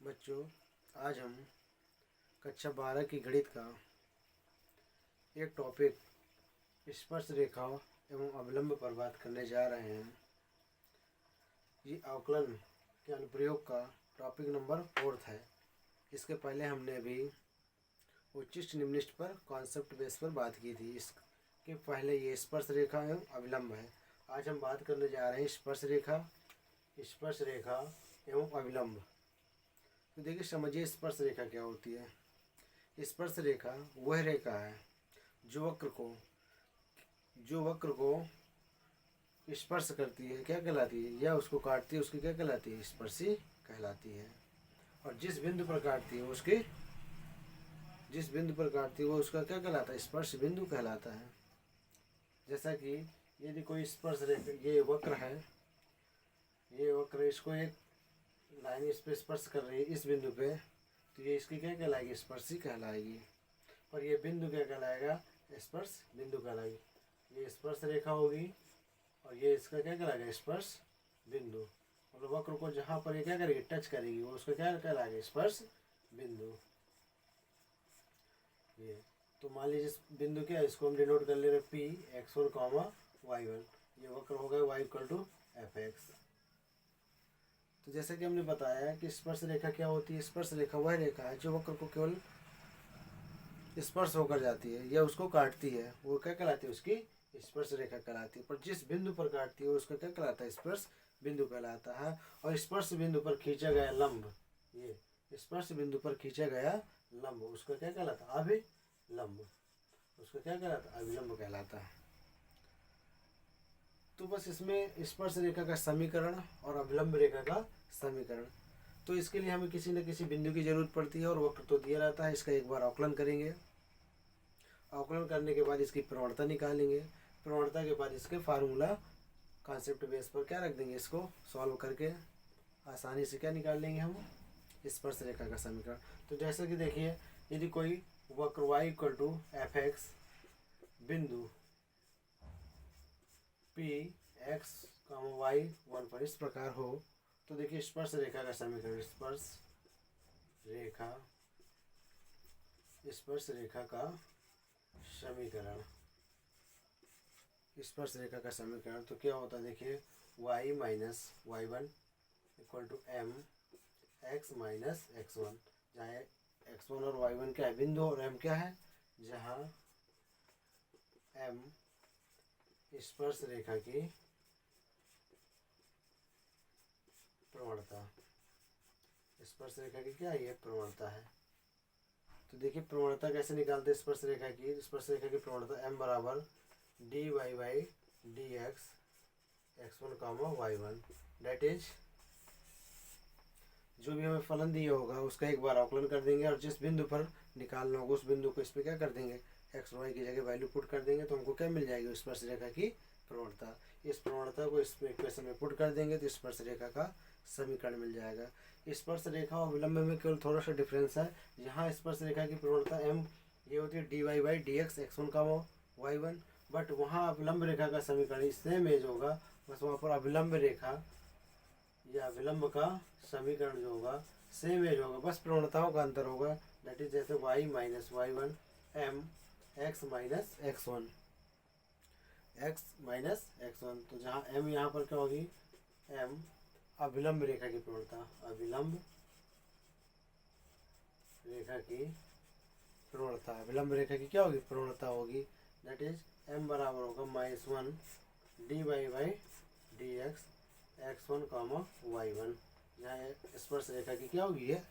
बच्चों, आज हम कक्षा 12 की गणित का एक टॉपिक स्पर्श रेखा एवं अवलंब पर बात करने जा रहे हैं। ये अवकलन के अनुप्रयोग का टॉपिक नंबर 4 है। इसके पहले हमने भी उच्चिष्ट निम्निष्ट पर कॉन्सेप्ट बेस पर बात की थी। इसके पहले ये स्पर्श रेखा एवं अविलंब है। आज हम बात करने जा रहे हैं स्पर्श रेखा एवं अविलंब। तो देखिए, समझिए स्पर्श रेखा क्या होती है। स्पर्श रेखा वह रेखा है जो वक्र को स्पर्श करती है, क्या कहलाती है, या उसको काटती है, उसकी क्या कहलाती है, स्पर्शी कहलाती है। और जिस बिंदु पर काटती है वो उसका क्या कहलाता है, स्पर्श बिंदु कहलाता है। जैसा कि यदि कोई स्पर्श रेखा, ये वक्र है, इसको एक लाइन इस पे स्पर्श कर रही है इस बिंदु पे, तो ये इसकी क्या कहलाएगी, स्पर्शी कहलाएगी। और ये बिंदु क्या कहलाएगा, स्पर्श बिंदु कहलाएगी। ये स्पर्श रेखा होगी और ये इसका क्या कहलाएगा, स्पर्श बिंदु। मतलब वक्र को जहाँ पर ये क्या करेगी, टच करेगी, वो उसका क्या कहलाएगा, स्पर्श बिंदु। ये तो मान लीजिए इस बिंदु क्या है, इसको हम डिनोट कर ले रहे P x1, y1। ये वक्र हो गया y=fx। तो जैसे कि हमने बताया कि स्पर्श रेखा क्या होती है। स्पर्श रेखा वह रेखा है जो वक्र को केवल स्पर्श होकर जाती है या उसको काटती है, वो क्या कहलाती है, उसकी स्पर्श रेखा कहलाती है। पर जिस बिंदु पर काटती है उसका क्या कहलाता है, स्पर्श बिंदु कहलाता है। और स्पर्श बिंदु पर खींचा गया लंब, ये स्पर्श बिंदु पर खींचा गया लंब उसका क्या कहलाता है, अभिलंब। उसका क्या कहलाता है, अभिलंब कहलाता है। तो बस इसमें स्पर्श रेखा का समीकरण और अभिलंब रेखा का समीकरण। तो इसके लिए हमें किसी न किसी बिंदु की जरूरत पड़ती है और वक्र तो दिया रहता है। इसका एक बार अवकलन करेंगे। अवकलन करने के बाद इसकी प्रवणता निकालेंगे। प्रवणता के बाद इसके फार्मूला कॉन्सेप्ट बेस पर क्या रख देंगे, इसको सॉल्व करके आसानी से क्या निकाल लेंगे हम, स्पर्श रेखा का समीकरण। तो जैसे कि देखिए, यदि कोई वक्र y=fx बिंदु P x, y 1 पर इस प्रकार हो, तो देखिए स्पर्श रेखा का समीकरण, स्पर्श रेखा का समीकरण तो क्या होता है, देखिए y-y1 = m x-x1, जहाँ x1 और y1 क्या है, बिंदु, और m क्या है, जहाँ m स्पर्श रेखा की प्रवणता, स्पर्श रेखा की क्या है, ये प्रवणता है। तो देखिए प्रवणता कैसे निकालते हैं स्पर्श रेखा की। स्पर्श रेखा की प्रवणता m बराबर dy/dx x1, y1, date is जो भी हमें फलन दिया होगा उसका एक बार अवकलन कर देंगे और जिस बिंदु पर निकालना होगा उस बिंदु को इस पर क्या कर देंगे, एक्स वाई की जगह वैल्यू पुट कर देंगे, तो हमको क्या मिल जाएगी, स्पर्श रेखा की प्रवणता। इस प्रवणता को इस इक्वेशन में पुट कर देंगे तो स्पर्श रेखा का समीकरण मिल जाएगा। स्पर्श रेखा और विलंब में केवल थोड़ा सा डिफरेंस है। यहाँ स्पर्श रेखा की प्रवणता m ये होती है dy/dx x1, y1, बट वहाँ अविलंब रेखा का समीकरण सेम एज होगा, बस वहाँ पर अविलंब रेखा या विलंब का समीकरण जो होगा सेम एज होगा, बस प्रवणताओं का अंतर होगा। दैट इज जैसे y-y1 m x-x1, तो जहाँ m यहाँ पर क्या होगी, m अविलंब रेखा की प्रवणता, अविलंब रेखा की क्या होगी, प्रवणता होगी। दैट इज m बराबर होगा -1 dy/dx x1, y1, जहाँ स्पर्श रेखा की क्या होगी, है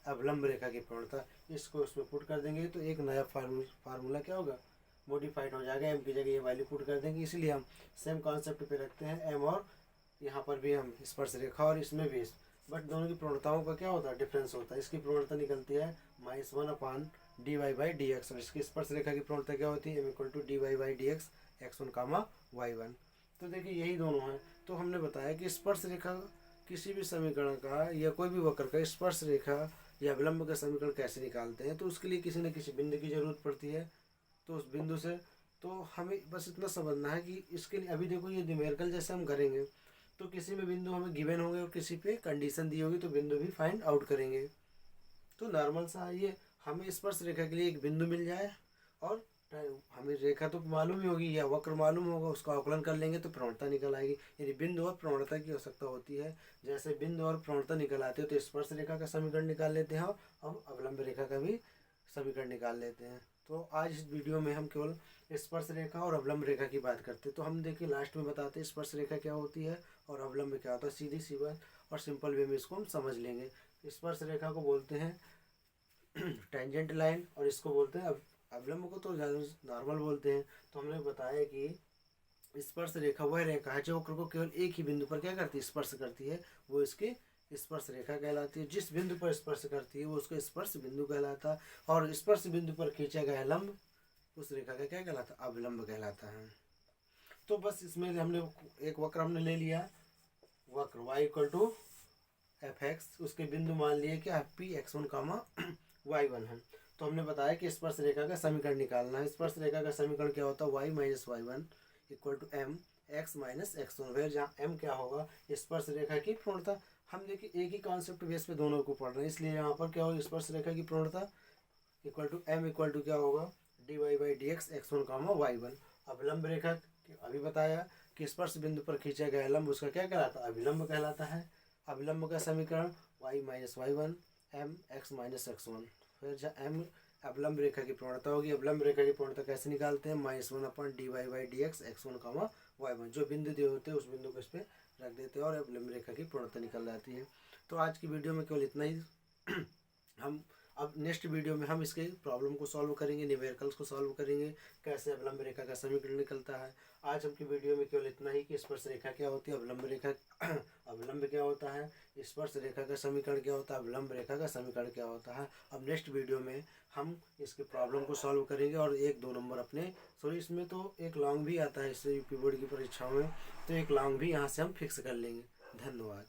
अवलंब रेखा की प्रवणता। इसको इसमें पुट कर देंगे तो एक नया फार्मूला क्या होगा, मॉडिफाइड हो जाएगा। m की जगह ये वैल्यू पुट कर देंगे, इसलिए हम सेम कॉन्सेप्ट पे रखते हैं m, और यहाँ पर भी हम स्पर्श रेखा और इसमें भी, बट दोनों की प्रवणताओं का क्या होता है, डिफरेंस होता है। इसकी प्रवणता निकलती है -1/dy/dx और इसकी स्पर्श रेखा की प्रवणता क्या होती है, m dy/dx x1, y1। तो देखिए यही दोनों हैं। तो हमने बताया कि स्पर्श रेखा किसी भी समीकरण का या कोई भी वक्र का स्पर्श रेखा या विलंब का समीकरण कैसे निकालते हैं, तो उसके लिए किसी न किसी बिंदु की जरूरत पड़ती है। तो उस बिंदु से तो हमें बस इतना समझना है कि इसके लिए अभी देखो ये न्यूमेरिकल जैसे हम करेंगे तो किसी में बिंदु हमें गिवन होंगे और किसी पे कंडीशन दी होगी तो बिंदु भी फाइंड आउट करेंगे। तो नॉर्मल सा ये हमें स्पर्श रेखा के लिए एक बिंदु मिल जाए और हमें रेखा तो मालूम ही होगी या वक्र मालूम होगा, उसका आकलन कर लेंगे तो प्रवणता निकल आएगी। यानी बिंदु और प्रवणता की आवश्यकता होती है। जैसे बिंदु और प्रवणता निकल आते हो तो स्पर्श रेखा का समीकरण निकाल लेते हैं और अवलंब रेखा का भी समीकरण निकाल लेते हैं। तो आज इस वीडियो में हम केवल स्पर्श रेखा और अवलंब रेखा की बात करते हैं। तो हम देखिए लास्ट में बताते हैं स्पर्श रेखा क्या होती है और अवलंब क्या होता है। सीधी सी बात और सिंपल वे में इसको हम समझ लेंगे। स्पर्श रेखा को बोलते हैं टेंजेंट लाइन और इसको बोलते हैं अवलंब को तो नॉर्मल बोलते हैं। तो हमने बताया कि स्पर्श रेखा वह रेखा है जो वक्र को केवल एक ही बिंदु पर क्या करती है, स्पर्श करती है, वो इसकी स्पर्श रेखा कहलाती है। जिस बिंदु पर स्पर्श करती है वो उसका स्पर्श बिंदु कहलाता है और स्पर्श बिंदु पर खींचा गया लंब उस रेखा का क्या कहलाता है, अवलंब कहलाता है। तो बस इसमें हमने एक वक्र हमने ले लिया, वक्र y equal to F X, उसके बिंदु मान लिए कि पी x1 कामा y1 है। तो हमने बताया कि स्पर्श रेखा का समीकरण निकालना है। स्पर्श रेखा का समीकरण क्या होता है, y minus y1 equal to m x minus x1, वह जहाँ m क्या होगा, स्पर्श रेखा की पूर्णता। हम देखिए एक ही कॉन्सेप्ट बेस पे दोनों को पढ़ रहे हैं, इसलिए यहाँ पर क्या होगा, स्पर्श रेखा की पूर्णता equal to m equal to क्या होगा, dy by D X x1 comma y1। अवलंब रेखा अभी बताया कि स्पर्श बिंदु पर खींचा गया लंब उसका क्या कहलाता है, अविलंब कहलाता है। अविलंब का समीकरण y minus y1 m x minus x1। फिर जहाँ m अवलंब रेखा की पूर्णता होगी, अवलंब रेखा की पूर्णता कैसे निकालते हैं, -1 upon dy by D X x1 comma y1। जो बिंदु दिए होते हैं उस बिंदु को इस पर रख देते हैं और अवलंब रेखा की पूर्णता निकल जाती है। तो आज की वीडियो में केवल इतना ही। हम अब नेक्स्ट वीडियो में हम इसके प्रॉब्लम को सॉल्व करेंगे, न्यूमेरिकल्स को सॉल्व करेंगे, कैसे अवलंब रेखा का समीकरण निकलता है। आज हम की वीडियो में केवल इतना ही कि स्पर्श रेखा क्या होती है, अवलंब रेखा अवलंब क्या होता है, स्पर्श रेखा का समीकरण क्या होता है, अवलंब रेखा का समीकरण क्या होता है। अब नेक्स्ट वीडियो में हम इसके प्रॉब्लम को सॉल्व करेंगे और 1-2 नंबर अपने सॉरी इसमें तो एक लॉन्ग भी आता है इससे यूपी बोर्ड की परीक्षाओं में, तो एक लॉन्ग भी यहाँ से हम फिक्स कर लेंगे। धन्यवाद।